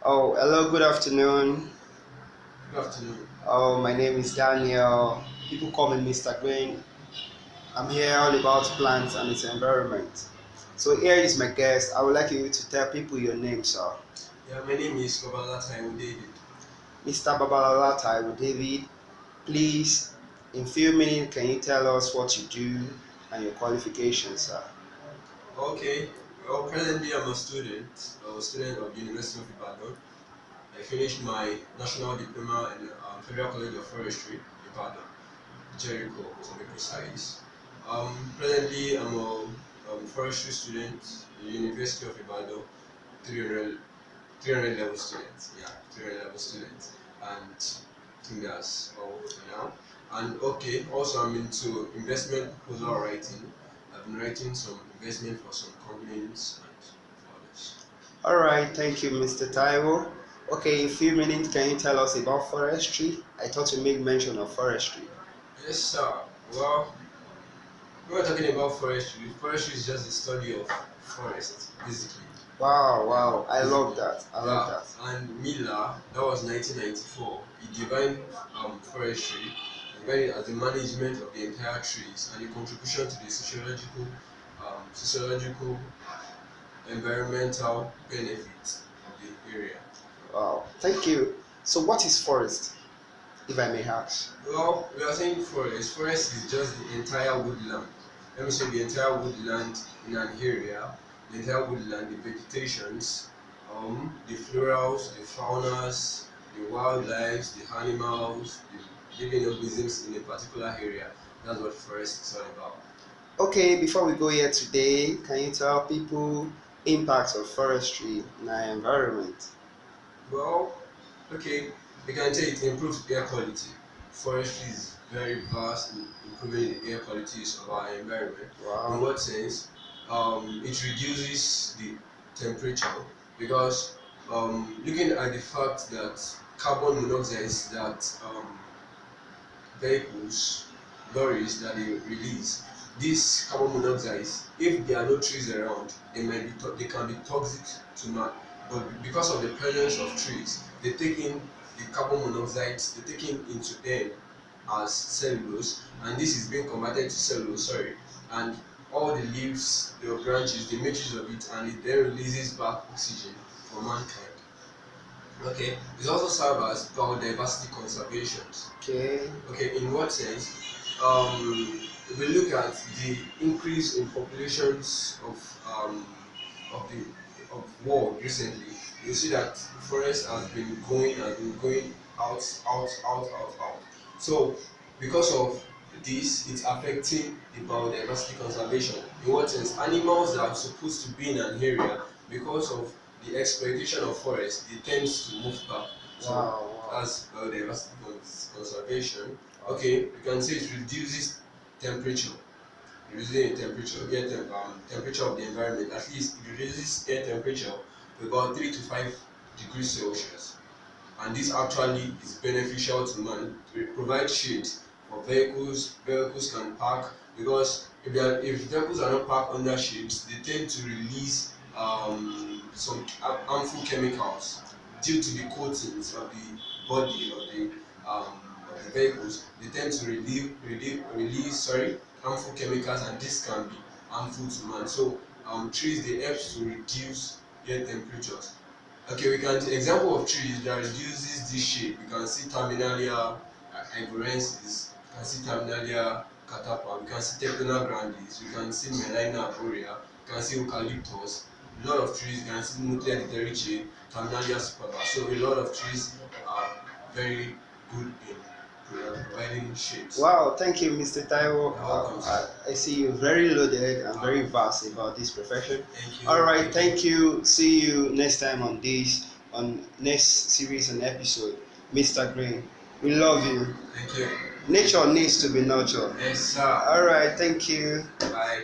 Oh, hello, good afternoon. Good afternoon. Oh, my name is Daniel. People call me Mr. Green. I'm here all about plants and its environment. So here is my guest. I would like you to tell people your name, sir. Yeah, my name is Babala Taiwo David. Mr. Babalala Taiwo David, please, in few minutes, can you tell us what you do and your qualifications, sir? Okay, well, presently I'm a student of the University of Ibadan. I finished my national diploma in Federal College of Forestry, Ibadan, Jericho to be precise. Presently I'm a forestry student in the University of Ibadan, 300, 300 level student. Yeah, 300 level student. And I think that's all for now. And okay, also I'm into investment proposal writing. I've been writing some investment for some companies and for others. All right, thank you, Mr. Taiwo. Okay, in few minutes, can you tell us about forestry? I thought you made mention of forestry. Yes, sir. Well, we were talking about forestry. Forestry is just the study of forest, basically. Wow, Yeah, wow, I love basically. that. I love Yeah, that. and Miller, that was 1994. He defined forestry, defined it as the management of the entire trees and the contribution to the sociological, environmental benefits of the area. Wow, thank you. So, what is forest, if I may ask? Well, we are saying forest. Forest is just the entire woodland. Let me say the entire woodland in an area, the entire woodland, the vegetations, the florals, the faunas, the wildlife, the animals, the living organisms in a particular area. That's what forest is all about. Okay, before we go here today, can you tell people impacts of forestry in our environment? Well, okay, we can say it improves air quality. Forestry is very vast in improving the air qualities of our environment. In Wow, what sense? It reduces the temperature because looking at the fact that carbon monoxide that vehicles, lorries that they release, these carbon monoxides, if there are no trees around, they can be toxic to man. But because of the presence of trees, they take in the carbon monoxides, they take in into air as cellulose, and this is being converted to cellulose. Sorry, and all the leaves, the branches, they make use of it, and it then releases back oxygen for mankind. Okay, it also serves as biodiversity conservation. okay, Okay, in what sense? If we look at the increase in populations of the of world recently, you see that forest has been going out. So because of this, it's affecting the biodiversity conservation. In what sense? Animals that are supposed to be in an area because of the exploitation of forest, they tend to move back. So wow, wow. that's biodiversity conservation. Okay, you can say it reduces temperature, reducing the temperature, temperature of the environment. At least it reduces air temperature to about 3 to 5 degrees Celsius. And this actually is beneficial to man. It provides shade for vehicles. Vehicles can park because if vehicles are not parked under shades, they tend to release some harmful chemicals due to the coatings of the body of the vehicles. They tend to release harmful chemicals, and this can be harmful to man. So trees they help to reduce air temperatures. Okay, we can example of trees that reduces this shade. We can see Terminalia arborensis, we can see Terminalia catappa, we can see Tectona grandis, we can see Melina arborea, we can see Eucalyptus. A lot of trees, you can see Nuclear ditheriaceae, Terminalia superba. So a lot of trees are very good in providing shades. Wow, thank you, Mr. Taiwo. You're welcome, sir. I see you very loaded and very Uh, vast about this profession. thank All you, right, thank you, thank you. See you next time on on next series and episode, Mr. Green. We love you. thank you. Nature needs to be nurtured. Yes, sir. All right, thank you. Bye.